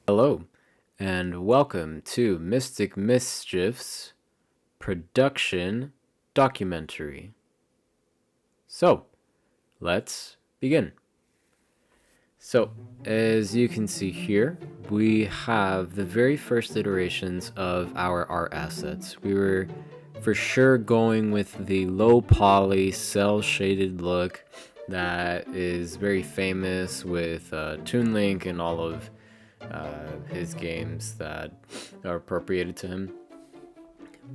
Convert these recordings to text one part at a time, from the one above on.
Hello, and welcome to Mystic Mischief's production documentary. So, let's begin. So, as you can see here, we have the very first iterations of our art assets. We were for sure going with the low poly, cell shaded look that is very famous with Toon Link and all of his games that are appropriated to him.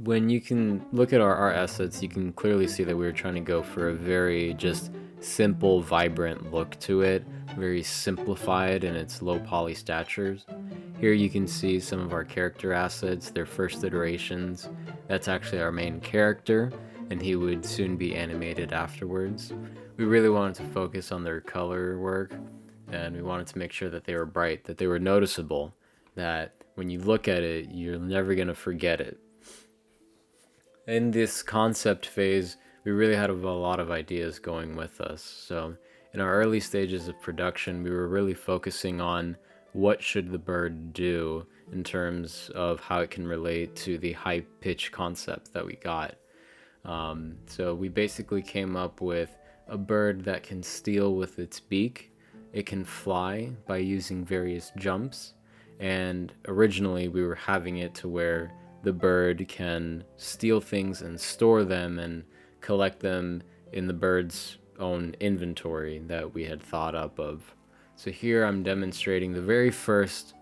When you can look at our art assets, you can clearly see that we were trying to go for a very just simple, vibrant look to it, very simplified in its low poly statures. Here you can see some of our character assets, their first iterations. That's actually our main character, and he would soon be animated afterwards. We really wanted to focus on their color work, and we wanted to make sure that they were bright, that they were noticeable, that when you look at it, you're never going to forget it. In this concept phase, we really had a lot of ideas going with us. So in our early stages of production, we were really focusing on what should the bird do in terms of how it can relate to the high pitch concept that we got. So we basically came up with a bird that can steal with its beak. It can fly by using various jumps, and originally we were having it to where the bird can steal things and store them and collect them in the bird's own inventory that we had thought up of. So here I'm demonstrating the very first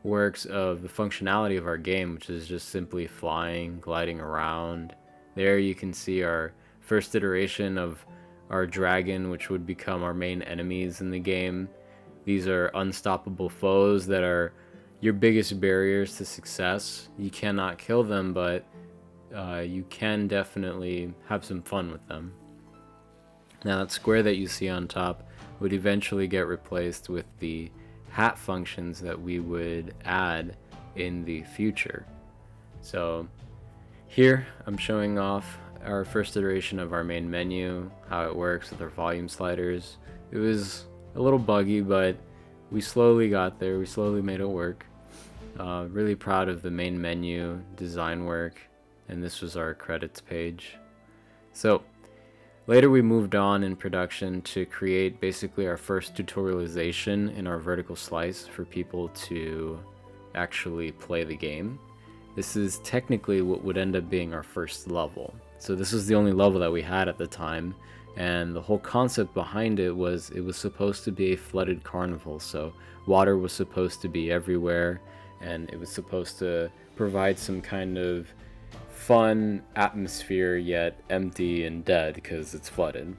works of the functionality of our game, which is just simply flying, gliding around. There you can see our first iteration of our dragon, which would become our main enemies in the game. These are unstoppable foes that are your biggest barriers to success. You cannot kill them, but you can definitely have some fun with them. Now that square that you see on top would eventually get replaced with the hat functions that we would add in the future. So here I'm showing off our first iteration of our main menu, how it works with our volume sliders. It was a little buggy, but we slowly got there. We slowly made it work. Really proud of the main menu design work, and this was our credits page. So later we moved on in production to create basically our first tutorialization in our vertical slice for people to actually play the game. This is technically what would end up being our first level. So this was the only level that we had at the time, and the whole concept behind it was supposed to be a flooded carnival. So water was supposed to be everywhere, and it was supposed to provide some kind of fun atmosphere, yet empty and dead because it's flooded.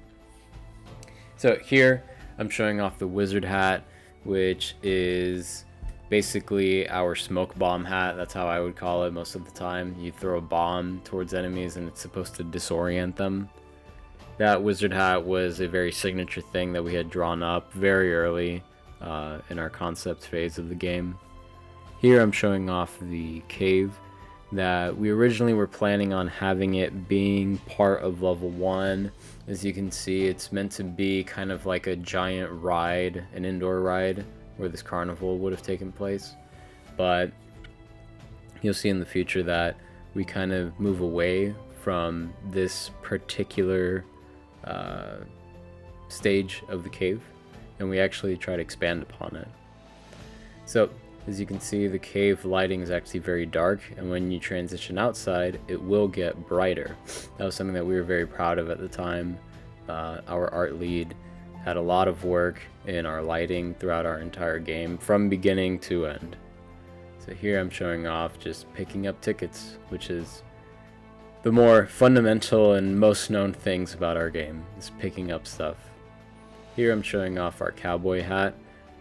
So here I'm showing off the wizard hat, which is basically our smoke bomb hat. That's how I would call it most of the time. You throw a bomb towards enemies and it's supposed to disorient them. That wizard hat was a very signature thing that we had drawn up very early in our concept phase of the game. Here I'm showing off the cave that we originally were planning on having it being part of level 1. As you can see, it's meant to be kind of like a giant ride, an indoor ride, where this carnival would have taken place. But you'll see in the future that we kind of move away from this particular stage of the cave, and we actually try to expand upon it. So as you can see, the cave lighting is actually very dark, and when you transition outside, it will get brighter. That was something that we were very proud of at the time. Our art lead had a lot of work in our lighting throughout our entire game, from beginning to end. So here I'm showing off just picking up tickets, which is the more fundamental and most known things about our game, is picking up stuff. Here I'm showing off our cowboy hat,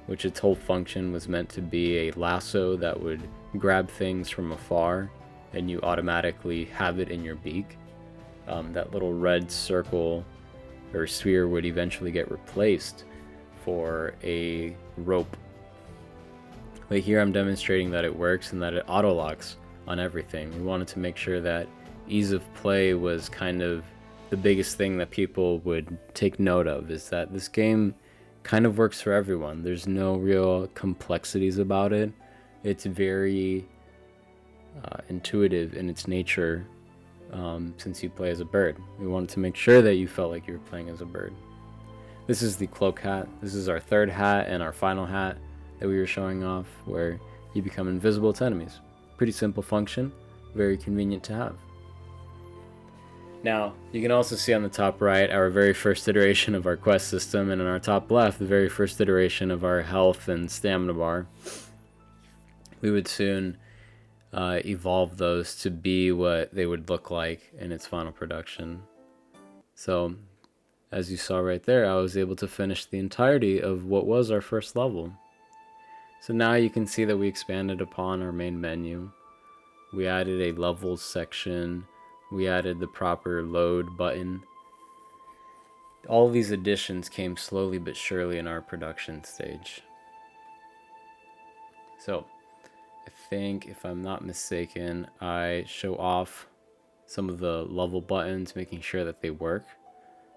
which its whole function was meant to be a lasso that would grab things from afar, and you automatically have it in your beak. That little red circle or sphere would eventually get replaced for a rope. But here I'm demonstrating that it works and that it auto-locks on everything. We wanted to make sure that ease of play was kind of the biggest thing that people would take note of, is that this game kind of works for everyone. There's no real complexities about it. It's very intuitive in its nature, since you play as a bird. We wanted to make sure that you felt like you were playing as a bird. This is the cloak hat. This is our third hat and our final hat that we were showing off, where you become invisible to enemies. Pretty simple function, very convenient to have. Now, you can also see on the top right our very first iteration of our quest system, and on our top left, the very first iteration of our health and stamina bar. We would soon evolve those to be what they would look like in its final production. So, as you saw right there, I was able to finish the entirety of what was our first level. So now you can see that we expanded upon our main menu. We added a levels section. We added the proper load button. All of these additions came slowly but surely in our production stage. So, I think, if I'm not mistaken, I show off some of the level buttons, making sure that they work.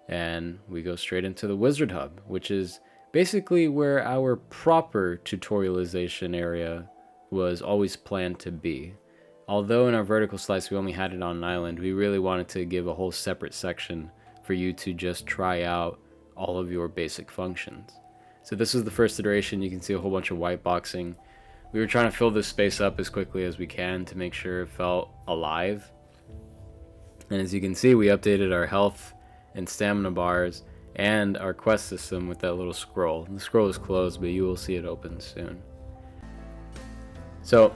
And we go straight into the Wizard Hub, which is basically where our proper tutorialization area was always planned to be. Although in our vertical slice we only had it on an island, we really wanted to give a whole separate section for you to just try out all of your basic functions. So this is the first iteration. You can see a whole bunch of white boxing. We were trying to fill this space up as quickly as we can to make sure it felt alive. And as you can see, we updated our health and stamina bars and our quest system with that little scroll. The scroll is closed, but you will see it open soon. So,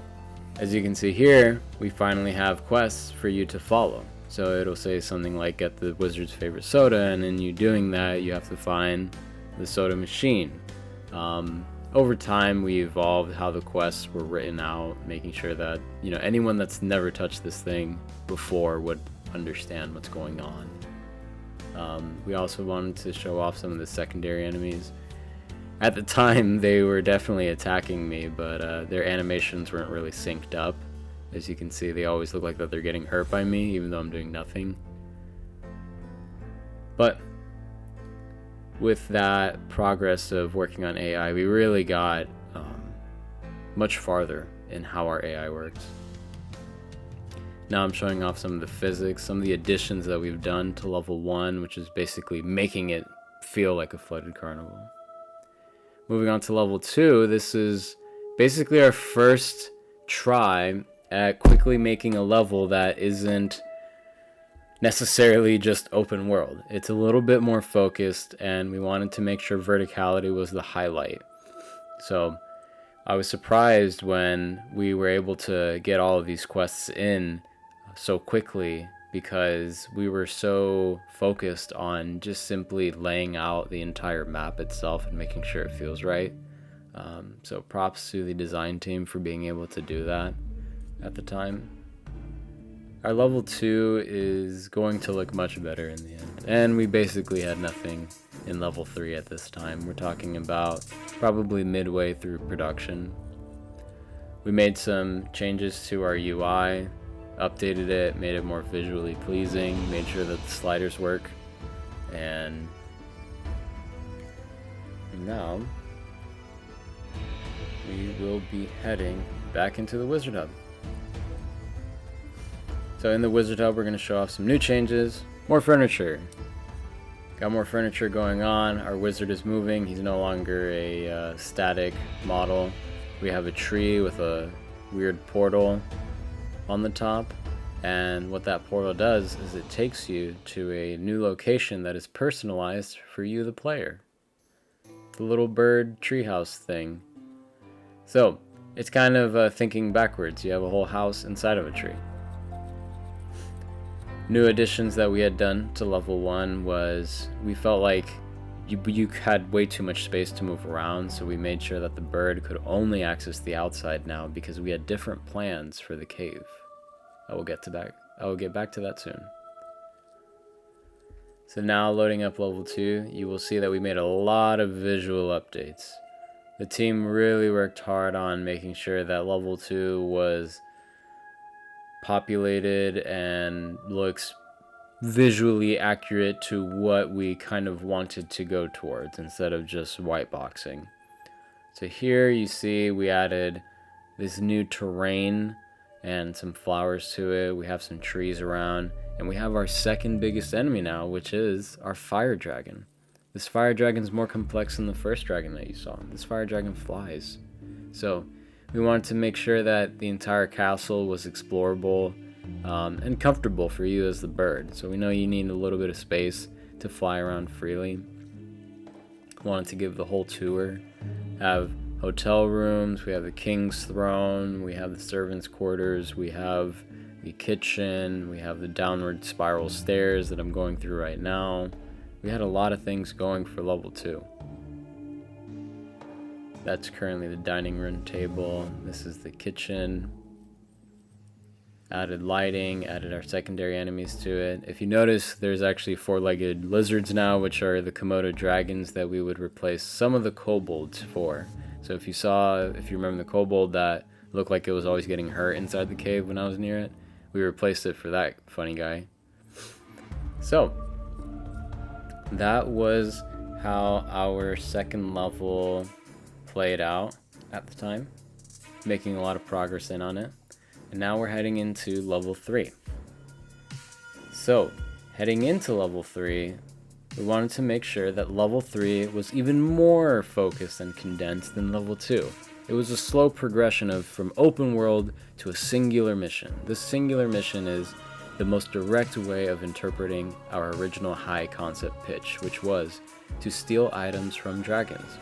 as you can see here, we finally have quests for you to follow. So it'll say something like, get the wizard's favorite soda, and in you doing that, you have to find the soda machine. Over time, we evolved how the quests were written out, making sure that, anyone that's never touched this thing before would understand what's going on. We also wanted to show off some of the secondary enemies. At the time, they were definitely attacking me, but their animations weren't really synced up. As you can see, they always look like that they're getting hurt by me, even though I'm doing nothing. But with that progress of working on AI, we really got much farther in how our AI works. Now I'm showing off some of the physics, some of the additions that we've done to level 1, which is basically making it feel like a flooded carnival. Moving on to level 2, this is basically our first try at quickly making a level that isn't necessarily just open world. It's a little bit more focused, and we wanted to make sure verticality was the highlight. So I was surprised when we were able to get all of these quests in so quickly, because we were so focused on just simply laying out the entire map itself and making sure it feels right. So props to the design team for being able to do that at the time. Our level 2 is going to look much better in the end, and we basically had nothing in level 3 at this time. We're talking about probably midway through production. We made some changes to our UI, updated it, made it more visually pleasing, made sure that the sliders work, and now we will be heading back into the Wizard Hub. So in the Wizard Hub, we're going to show off some new changes, more furniture. Got more furniture going on. Our wizard is moving. He's no longer a static model. We have a tree with a weird portal on the top, and what that portal does is it takes you to a new location that is personalized for you, the player. The little bird treehouse thing. So it's kind of thinking backwards. You have a whole house inside of a tree. New additions that we had done to level 1 was we felt like you had way too much space to move around, so we made sure that the bird could only access the outside now, because we had different plans for the cave. I will get back to that soon. So now, loading up level 2, you will see that we made a lot of visual updates. The team really worked hard on making sure that level 2 was populated and looks visually accurate to what we kind of wanted to go towards, instead of just white boxing. So here you see we added this new terrain and some flowers to it. We have some trees around, and we have our second biggest enemy now, which is our fire dragon. This fire dragon is more complex than the first dragon that you saw. This fire dragon flies. So we wanted to make sure that the entire castle was explorable and comfortable for you as the bird. So we know you need a little bit of space to fly around freely. Wanted to give the whole tour. Have hotel rooms, we have the king's throne, we have the servants' quarters, we have the kitchen, we have the downward spiral stairs that I'm going through right now. We had a lot of things going for level 2. That's currently the dining room table. This is the kitchen. Added lighting, added our secondary enemies to it. If you notice, there's actually 4-legged lizards now, which are the Komodo dragons that we would replace some of the kobolds for. So if you remember the kobold that looked like it was always getting hurt inside the cave when I was near it, we replaced it for that funny guy. So that was how our second level played out at the time, making a lot of progress in on it. And now we're heading into level 3. So heading into level 3, we wanted to make sure that level 3 was even more focused and condensed than level 2. It was a slow progression from open world to a singular mission. This singular mission is the most direct way of interpreting our original high concept pitch, which was to steal items from dragons.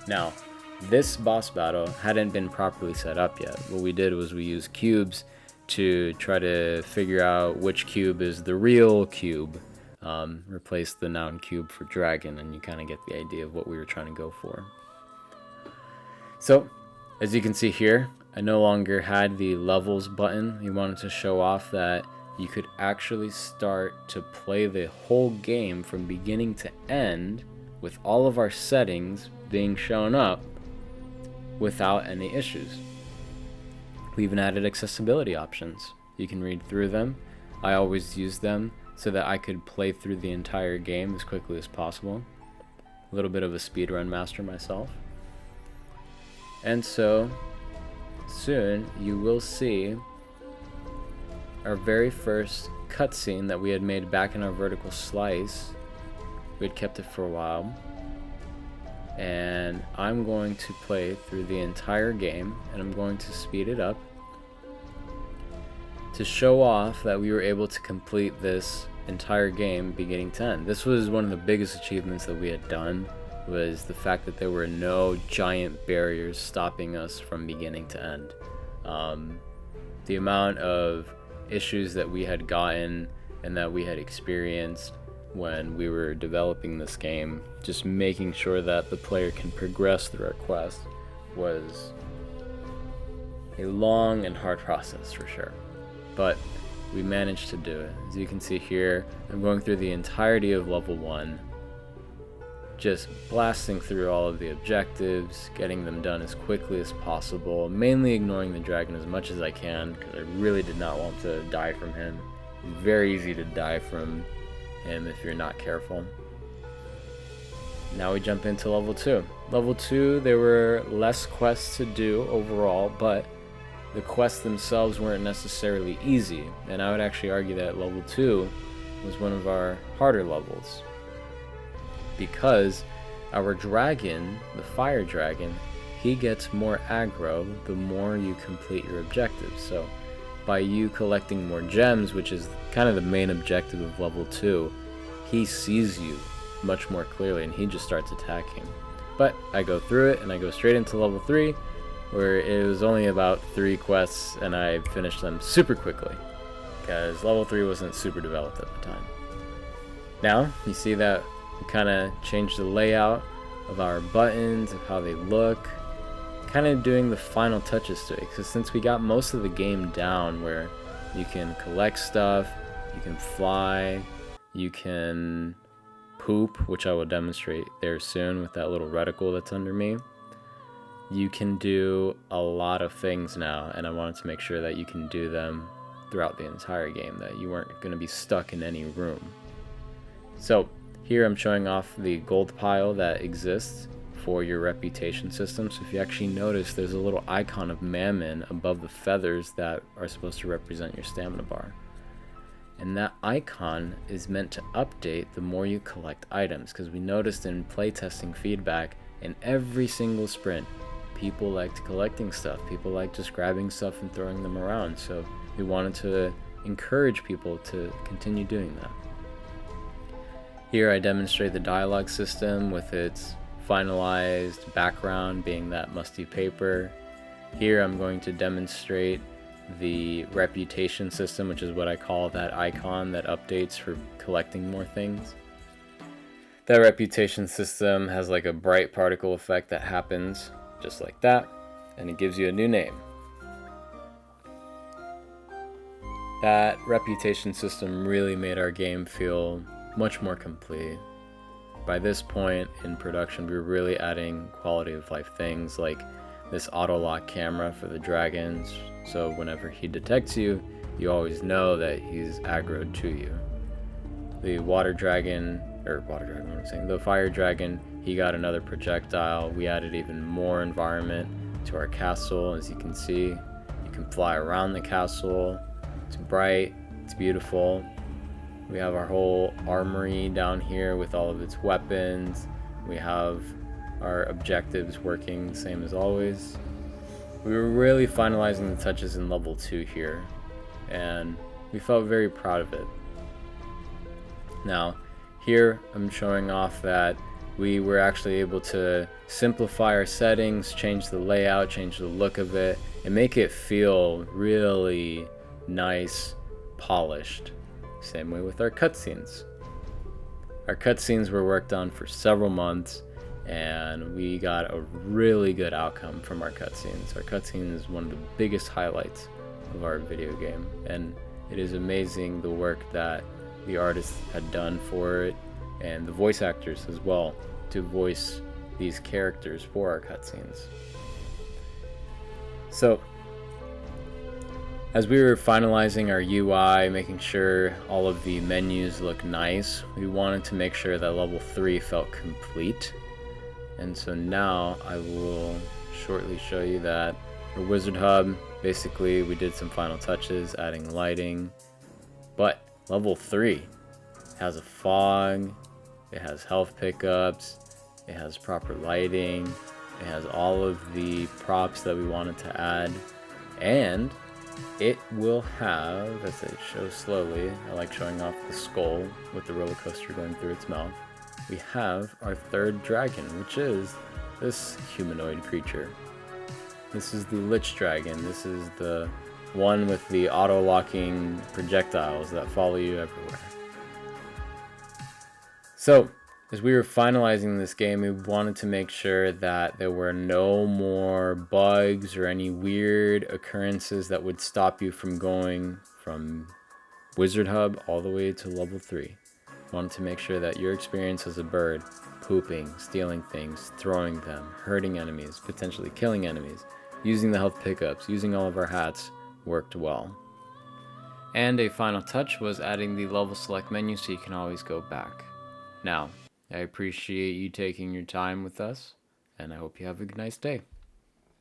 Now, this boss battle hadn't been properly set up yet. What we did was we used cubes to try to figure out which cube is the real cube. Replace the noun cube for dragon, and you kind of get the idea of what we were trying to go for. So, as you can see here, I no longer had the levels button. We wanted to show off that you could actually start to play the whole game from beginning to end with all of our settings being shown up without any issues. We even added accessibility options. You can read through them. I always use them so that I could play through the entire game as quickly as possible. A little bit of a speedrun master myself. And so soon you will see our very first cutscene that we had made back in our vertical slice. We had kept it for a while. And I'm going to play through the entire game, and I'm going to speed it up to show off that we were able to complete this entire game beginning to end. This was one of the biggest achievements that we had done, was the fact that there were no giant barriers stopping us from beginning to end. The amount of issues that we had gotten and that we had experienced when we were developing this game, just making sure that the player can progress through our quest, was a long and hard process for sure. But we managed to do it. As you can see here, I'm going through the entirety of level 1, just blasting through all of the objectives, getting them done as quickly as possible, mainly ignoring the dragon as much as I can, because I really did not want to die from him. It's very easy to die from him if you're not careful. Now we jump into level 2. Level 2, there were less quests to do overall, but the quests themselves weren't necessarily easy, and I would actually argue that level 2 was one of our harder levels, because our dragon, the fire dragon, he gets more aggro the more you complete your objectives. So by you collecting more gems, which is kind of the main objective of level 2, he sees you much more clearly and he just starts attacking. But I go through it and I go straight into level 3, where it was only about 3 quests and I finished them super quickly, because level 3 wasn't super developed at the time. Now you see that we kind of changed the layout of our buttons, of how they look, kind of doing the final touches to it, because since we got most of the game down where you can collect stuff, you can fly, you can poop, which I will demonstrate there soon with that little reticle that's under me. You can do a lot of things now, and I wanted to make sure that you can do them throughout the entire game, that you weren't going to be stuck in any room. So here I'm showing off the gold pile that exists for your reputation system. So if you actually notice, there's a little icon of Mammon above the feathers that are supposed to represent your stamina bar. And that icon is meant to update the more you collect items, because we noticed in playtesting feedback, in every single sprint, people liked collecting stuff. People liked just grabbing stuff and throwing them around. So we wanted to encourage people to continue doing that. Here I demonstrate the dialogue system with its finalized background being that musty paper. Here I'm going to demonstrate the reputation system, which is what I call that icon that updates for collecting more things. That reputation system has like a bright particle effect that happens just like that, and it gives you a new name. That reputation system really made our game feel much more complete. By this point in production, we were really adding quality of life things like this auto lock camera for the dragons, so whenever he detects you, you always know that he's aggroed to you. The the fire dragon, he got another projectile. We added even more environment to our castle. As you can see, you can fly around the castle. It's bright, it's beautiful. We have our whole armory down here with all of its weapons. We have our objectives working the same as always. We were really finalizing the touches in level 2 here, and we felt very proud of it. Now, here I'm showing off that we were actually able to simplify our settings, change the layout, change the look of it, and make it feel really nice, polished. Same way with our cutscenes. Our cutscenes were worked on for several months, and we got a really good outcome from our cutscenes. Our cutscene is one of the biggest highlights of our video game, and it is amazing the work that the artists had done for it, and the voice actors as well, to voice these characters for our cutscenes. So, as we were finalizing our UI, making sure all of the menus look nice, we wanted to make sure that level 3 felt complete. And so now I will shortly show you that our Wizard Hub, basically we did some final touches, adding lighting, but level 3 has a fog, it has health pickups, it has proper lighting, it has all of the props that we wanted to add, and it will have, as it shows slowly, I like showing off the skull with the roller coaster going through its mouth, we have our third dragon, which is this humanoid creature. This is the Lich Dragon. This is the one with the auto-locking projectiles that follow you everywhere. So, as we were finalizing this game, we wanted to make sure that there were no more bugs or any weird occurrences that would stop you from going from Wizard Hub all the way to level 3. We wanted to make sure that your experience as a bird, pooping, stealing things, throwing them, hurting enemies, potentially killing enemies, using the health pickups, using all of our hats, worked well. And a final touch was adding the level select menu so you can always go back. Now, I appreciate you taking your time with us, and I hope you have a nice day.